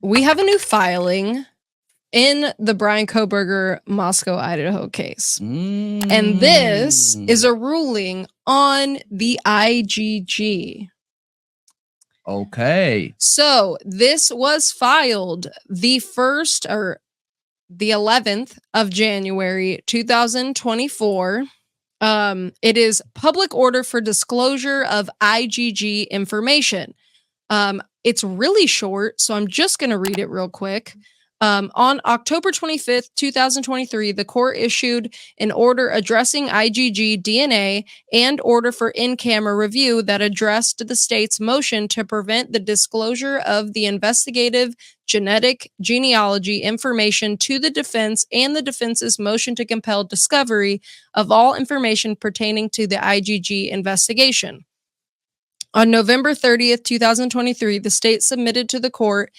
we have a new filing in the Bryan Kohberger Moscow, Idaho case. And this is a ruling on the IGG. Okay. So this was filed the 11th of January, 2024. It is public order for disclosure of IGG information. It's really short, so I'm just going to read it real quick. On October 25th, 2023, the court issued an order addressing IGG DNA and order for in-camera review that addressed the state's motion to prevent the disclosure of the investigative genetic genealogy information to the defense and the defense's motion to compel discovery of all information pertaining to the IGG investigation. On November 30th, 2023, the state submitted to the court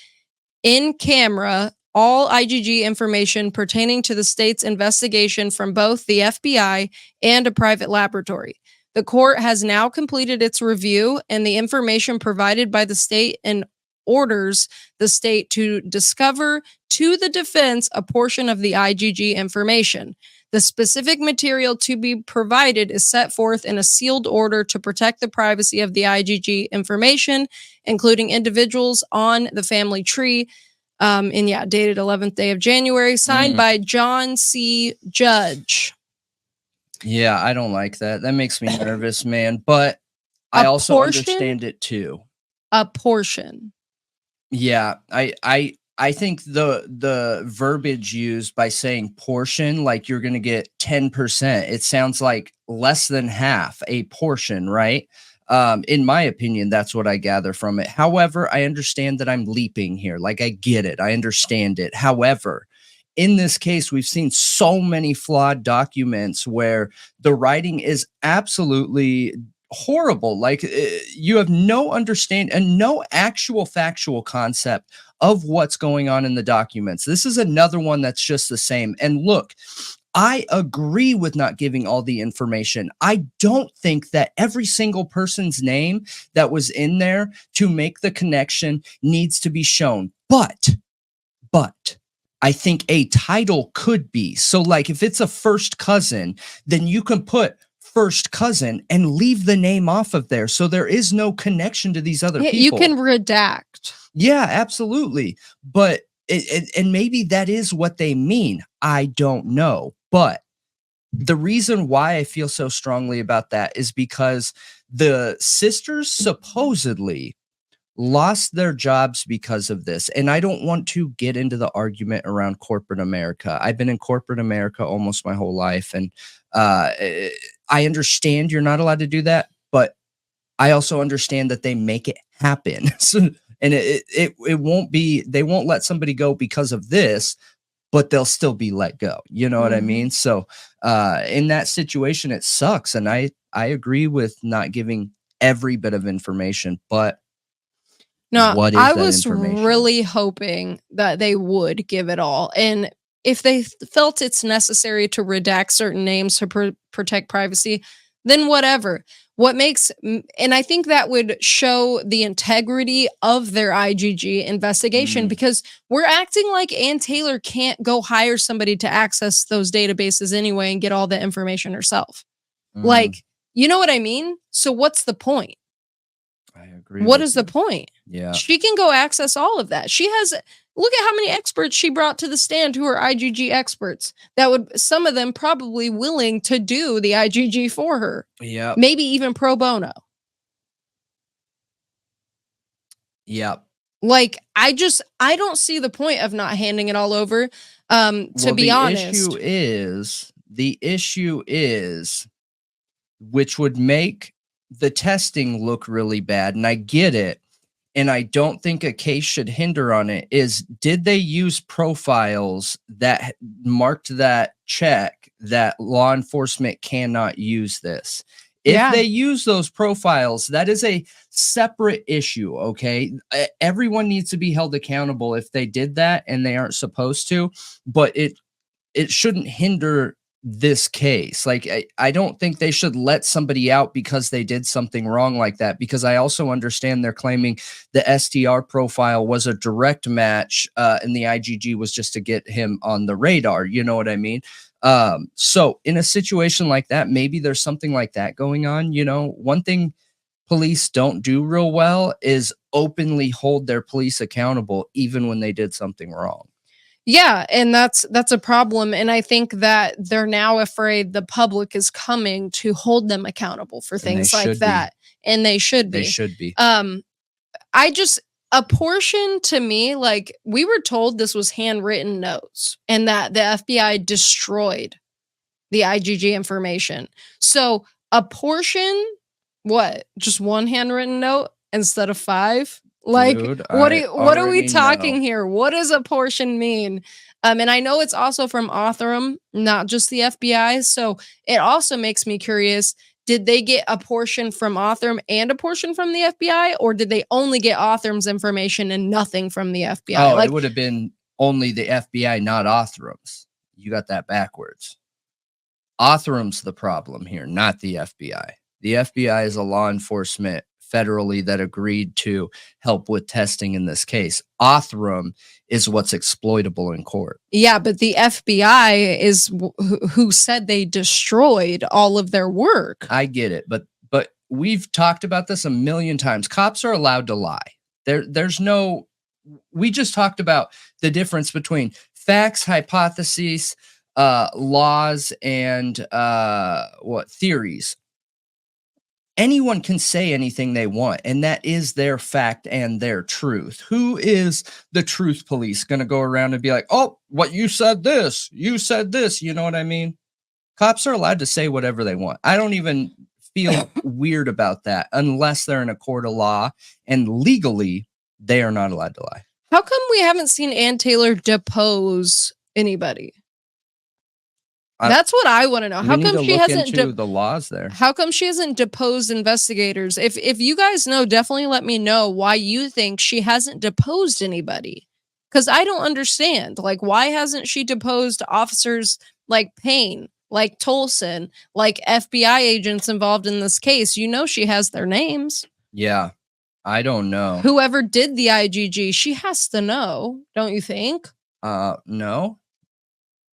in camera all IGG information pertaining to the state's investigation from both the FBI and a private laboratory. The court has now completed its review, and the information provided by the state and orders the state to discover to the defense a portion of the IGG information. The specific material to be provided is set forth in a sealed order to protect the privacy of the IGG information, including individuals on the family tree, dated 11th day of January, signed by John C. Judge. Yeah, I don't like that. That makes me nervous, man. But I also understand it too. A portion. Yeah, I think the verbiage used by saying portion, like you're going to get 10%, it sounds like less than half a portion, right? In my opinion, that's what I gather from it. However, I understand that I'm leaping here. Like, I get it. I understand it. However, in this case, we've seen so many flawed documents where the writing is absolutely horrible. Like, you have no understanding and no actual factual concept of what's going on in the documents. This is another one that's just the same. And look, I agree with not giving all the information. I don't think that every single person's name that was in there to make the connection needs to be shown. But I think a title could be. So like if it's a first cousin, then you can put first cousin and leave the name off of there. So there is no connection to these other people. You can redact. Yeah, absolutely. But and maybe that is what they mean. I don't know. But the reason why I feel so strongly about that is because the sisters supposedly lost their jobs because of this. And I don't want to get into the argument around corporate America. I've been in corporate America almost my whole life. And I understand you're not allowed to do that. But I also understand that they make it happen. And it won't be, they won't let somebody go because of this, but they'll still be let go. You know what I mean? So in that situation, it sucks. And I agree with not giving every bit of information, but I was really hoping that they would give it all. And if they felt it's necessary to redact certain names to protect privacy, then whatever. And I think that would show the integrity of their IGG investigation, because we're acting like Ann Taylor can't go hire somebody to access those databases anyway and get all the information herself. Like, you know what I mean? So what's the point? I agree. What is the point? Yeah. She can go access all of that. She has, look at how many experts she brought to the stand who are IGG experts that would, some of them probably willing to do the IGG for her. Yeah. Maybe even pro bono. Yeah. Like, I don't see the point of not handing it all over. To be honest. The issue is, which would make the testing look really bad, and I get it, and I don't think a case should hinder on it, is did they use profiles that marked that check that law enforcement cannot use this? If they use those profiles, that is a separate issue, okay? Everyone needs to be held accountable if they did that, and they aren't supposed to, but it shouldn't hinder this case. Like, I don't think they should let somebody out because they did something wrong like that, because I also understand they're claiming the STR profile was a direct match, and the IGG was just to get him on the radar. You know what I mean? So in a situation like that, maybe there's something like that going on. You know, one thing police don't do real well is openly hold their police accountable, even when they did something wrong. Yeah, and that's a problem, and I think that they're now afraid the public is coming to hold them accountable for things like that, and they should be. They should be. I just, a portion to me, like, we were told this was handwritten notes and that the FBI destroyed the IGG information. So a portion, what? Just one handwritten note instead of 5? Like, Dude, what I are we already talking know. here? What does a portion mean? And I know it's also from Othram, not just the FBI. So it also makes me curious. Did they get a portion from Othram and a portion from the FBI? Or did they only get Othram's information and nothing from the FBI? Oh, Like, it would have been only the FBI, not Othram's. You got that backwards. Othram's the problem here, not the FBI. The FBI is a law enforcement federally that agreed to help with testing in this case. Othram is what's exploitable in court. yeah, but the FBI is who said they destroyed all of their work. I get it, but we've talked about this a million times. Cops are allowed to lie. There's no. We just talked about the difference between facts, hypotheses, laws, and theories. Anyone can say anything they want, and that is their fact and their truth. Who is the truth police going to go around and be like, oh, what you said this, you know what I mean? Cops are allowed to say whatever they want. I don't even feel weird about that unless they're in a court of law, and legally they are not allowed to lie. How come we haven't seen Ann Taylor depose anybody? That's what I want to know. How come she hasn't the laws there? How come she hasn't deposed investigators? If you guys know, definitely let me know why you think she hasn't deposed anybody. Because I don't understand. Like, why hasn't she deposed officers like Payne, like Tolson, like FBI agents involved in this case? You know she has their names. Yeah, I don't know. Whoever did the IGG, she has to know, don't you think? No.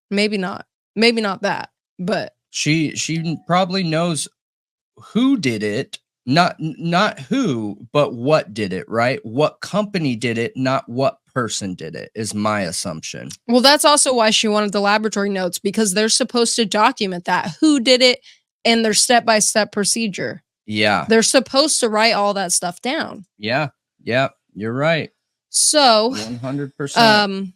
Maybe not. Maybe not that, but she probably knows who did it, not who, but what did it, right? What company did it, not what person did it, is my assumption. Well, that's also why she wanted the laboratory notes, because they're supposed to document that, who did it, and their step-by-step procedure. Yeah. They're supposed to write all that stuff down. Yeah. Yeah, you're right. So 100%.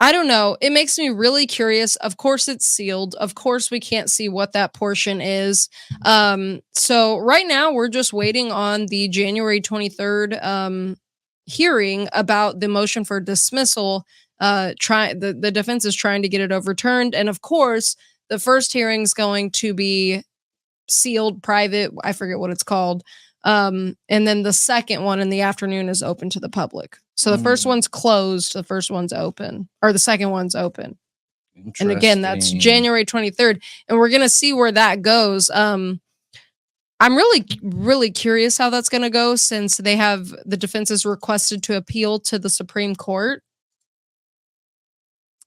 I don't know. It makes me really curious. Of course, it's sealed. Of course, we can't see what that portion is. So right now, we're just waiting on the January 23rd hearing about the motion for dismissal. The defense is trying to get it overturned. And of course, the first hearing is going to be sealed, private. I forget what it's called. And then the second one in the afternoon is open to the public. So the first one's closed, the first one's open, or the second one's open. And again, that's January 23rd. And we're going to see where that goes. I'm really, really curious how that's going to go, since they have the defense has requested to appeal to the Supreme Court.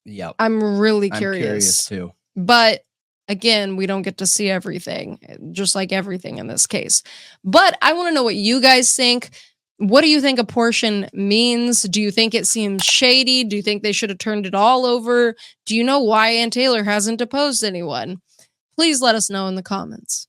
Yeah. I'm really curious. I'm curious too. But again, we don't get to see everything, just like everything in this case. But I want to know what you guys think. What do you think a portion means? Do you think it seems shady? Do you think they should have turned it all over? Do you know why Ann Taylor hasn't deposed anyone? Please let us know in the comments.